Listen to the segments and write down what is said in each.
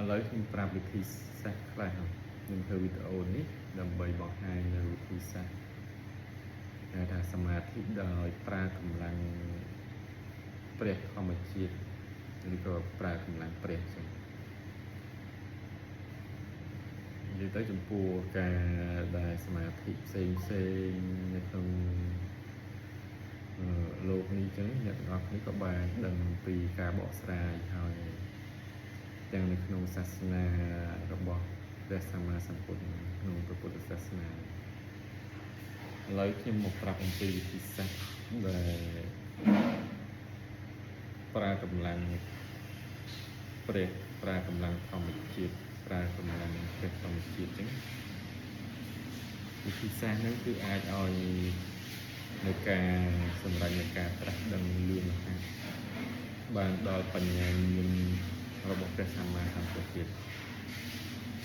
ឥឡូវខ្ញុំប្រាប់វិធីសាស្ត្រខ្លះខ្ញុំធ្វើវីដេអូនេះដើម្បីបង្ហាញនៅវិធីសាស្ត្រហៅថាសមាធិដោយប្រើកម្លាំងព្រះធម្មជាតិឬក៏ប្រើកម្លាំងព្រះចឹងនិយាយទៅចំពោះការដែលសមាធិផ្សេងនៅក្នុងលោកនេះចឹងអ្នកទាំងអស់គ្នាក៏បានដឹងពីការបកស្រាយហើយទាំងនៅក្នុងសាសនារបស់ព្រះសម្មាសម្ពុទ្ធក្នុងព្រះពុទ្ធសាសនាឥឡូវខ្ញុំមកប្រាប់អំពីវិធីសាស្ត្រដែលប្រើកម្លាំងព្រះប្រើកម្លាំងធម្មជាតិប្រើកម្លាំងព្រះធម្មជាតិចឹងវិធីសាស្ត្រហ្នឹងគឺអាចឲ្យនៅការសម្រាប់នៃការត្រាស់ដឹងលឿនណាស់បានដល់បញ្ញាញាណរបស់ព្រះសម្មាសម្ពុទ្ធទៀត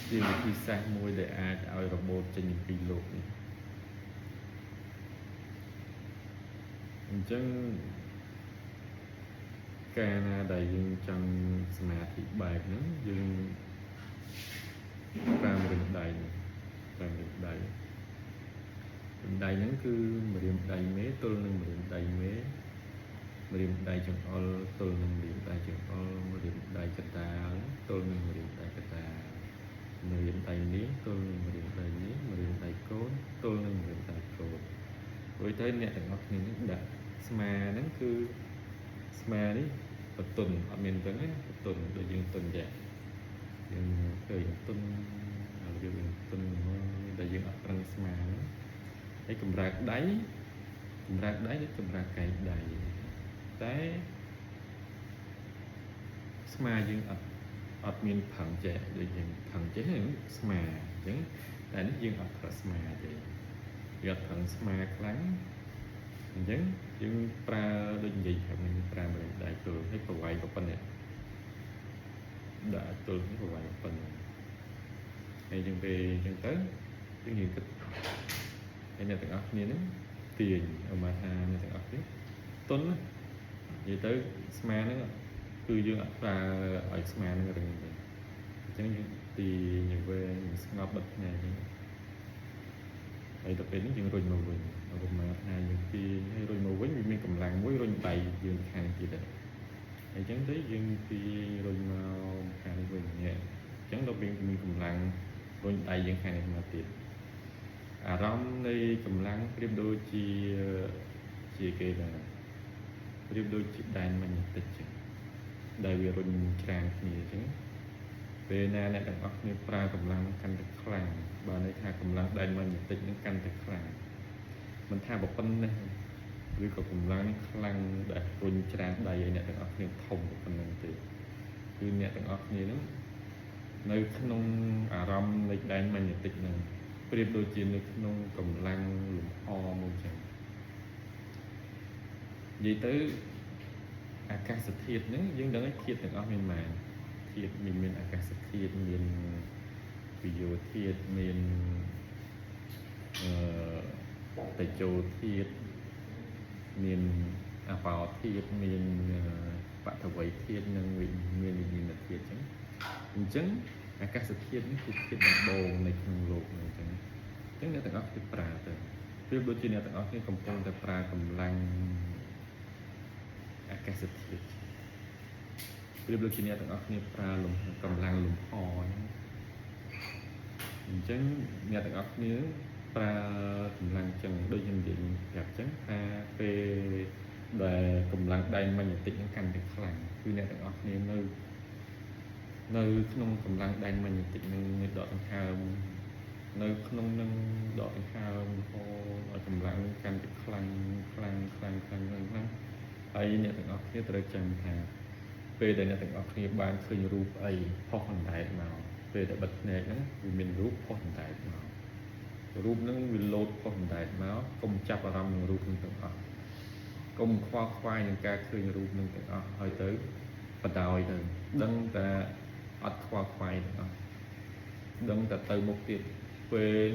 ជាវិធីសាស្ត្រមួយដែលអាចឲ្យរបូតចេញពីលោកនេះអញ្ចឹងកាលណាដែលយើងចង់សមាធិបែបហ្នឹងយើងប្រើម្រាមដៃហ្នឹងគឺម្រាមដៃមេទល់នឹងម្រាមដៃមេម្រាមដៃចង្អុលទល់នឹងម្រាមដៃចង្អុលម្រាមដៃកណ្ដាលទល់នឹងម្រាមដៃកណ្ដាលម្រាមដៃនេះទល់នឹងម្រាមដៃនេះម្រាមដៃកូនទល់នឹងម្រាមដៃកូនព្រោះតែអ្នកទាំងអស់គ្នានេះដាក់ស្មាហ្នឹងគឺស្មានេះបន្ទន់អត់មានចឹងទេបន្ទន់ដូចយើងទន់យ៉ាងយើងឃើញទន់ហើយយើងទន់មកដែលយើងអត់ប្រឹងស្មាហ្នឹងហើយកម្រើកដៃដូចកម្រើកកែងដៃតែស្មាយើងអត់មានផឹងចេះដូចយើងផឹងចេះស្មាអញ្ចឹងតែនេះយើងអត់ប្រើស្មាទេយើងអត់ផឹងស្មាខ្លាំងអញ្ចឹងយើងប្រើដូចនិយាយថាmìnhប្រើម្រាមដៃទល់ឲ្យប្រវាយប៉ុណ្ណេះដាក់ទល់នេះប្រវាយប៉ុណ្ណេះហើយយើងពេលអញ្ចឹងទៅយើងគិតហើយអ្នកទាំងអស់គ្នាហ្នឹងទាញឲ្យមកថាអ្នកទាំងអស់គ្នាទន់និយាយទៅស្មាហ្នឹងគឺយើងអត់ប្រើឲ្យស្មាហ្នឹងរឹងទេអញ្ចឹងយើងទីយើងវែងស្ងប់បិទភ្នែកហ្នឹងហើយដល់ពេលនេះយើងរុញមកវិញរុញមកថាយើងទីហើយរុញមកវិញវាមានកម្លាំងមួយរុញដៃយើងខាងទៀតដែរហើយអញ្ចឹងទៅយើងទីរុញមកខាងនេះវិញអញ្ចឹងដល់ពេលមានកម្លាំងរុញដៃយើងខាងនេះមកទៀតអារម្មណ៍នៃកម្លាំងប្រៀបដូចជាគេថាប្រៀបដូចជាដែនម៉ាញ៉េទិកចឹងដែលវារុញច្រានគ្នាអញ្ចឹងពេលណាអ្នកទាំងអស់គ្នាប្រើកម្លាំងកាន់តែខ្លាំងបើន័យថាកម្លាំងដែនម៉ាញ៉េទិកនឹងកាន់តែខ្លាំងមិនថាប៉ុណ្ណេះឬក៏កម្លាំងនេះខ្លាំងដែលរុញច្រានដៃឲ្យអ្នកទាំងអស់គ្នាធំប៉ុណ្ណឹងទេគឺអ្នកទាំងអស់គ្នានឹងនៅក្នុងអារម្មណ៍នៃដែនម៉ាញ៉េទិកហ្នឹងប្រៀបដូចជានៅក្នុងកម្លាំងលំហមួយចឹងនិយាយទៅអាកាសធាតុហ្នឹងយើងដឹងថាធាតុទាំងអស់មានម៉ានធាតុមានអាកាសធាតុមានវិយោធាតុមានតេជោធាតុមានអបោធាតុមានបឋវីធាតុនិងមានវិញ្ញាណធាតុអញ្ចឹងអាកាសធាតុនេះគឺធាតុដំបូងនៅក្នុងโลกនេះអញ្ចឹងអ្នកទាំងអស់គ្នាប្រើទៅប្រៀបដូចជាអ្នកទាំងអស់គ្នាកំពុងតែប្រើកម្លាំងអាកាសធាតុប្រៀបដូចជាអ្នកទាំងអស់គ្នាប្រើកម្លាំងលំហអញ្ចឹងអ្នកទាំងអស់គ្នាប្រើកម្លាំងចឹងដូចខ្ញុំនិយាយប្រាប់ចឹងថាពេលដែលកម្លាំងដែនម៉ាញ៉េទិកនឹងកាន់តែខ្លាំងគឺអ្នកទាំងអស់គ្នានៅក្នុងកម្លាំងដែនម៉ាញ៉េទិកនឹងមានដកដង្ហើមនៅក្នុងនឹងដកដង្ហើមរហូតឲ្យកម្លាំងកាន់តែខ្លាំងហើយអ្នកទាំងអស់គ្នាត្រូវចាំថាពេលដែលអ្នកទាំងអស់គ្នាបានឃើញរូបអីផុសអណ្ដែតមកពេលដែលបិទភ្នែកហ្នឹងវាមានរូបផុសអណ្ដែតមករូបហ្នឹងវាលោតផុសអណ្ដែតមកកុំចាប់អារម្មណ៍នឹងរូបហ្នឹងទាំងអស់កុំខ្វល់ខ្វាយនឹងការឃើញរូបហ្នឹងទាំងអស់ឲ្យទៅបដោយទៅដឹងតែអត់ខ្វល់ខ្វាយទាំងអស់ដឹងតែទៅមុខទៀតពេល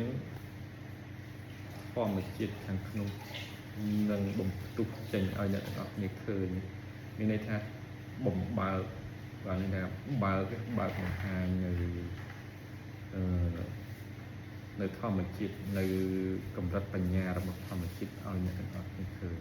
ធម្មជាតិខាងក្នុងនឹងបំផ្ទុះចេញឲ្យអ្នកទាំងអស់គ្នាឃើញមានន័យថាបំបើក và nên là baoของทางในท่อมันจิตในกำลังปัญญาระบบธรรมจิตเอาอย่างนั้นก็คือ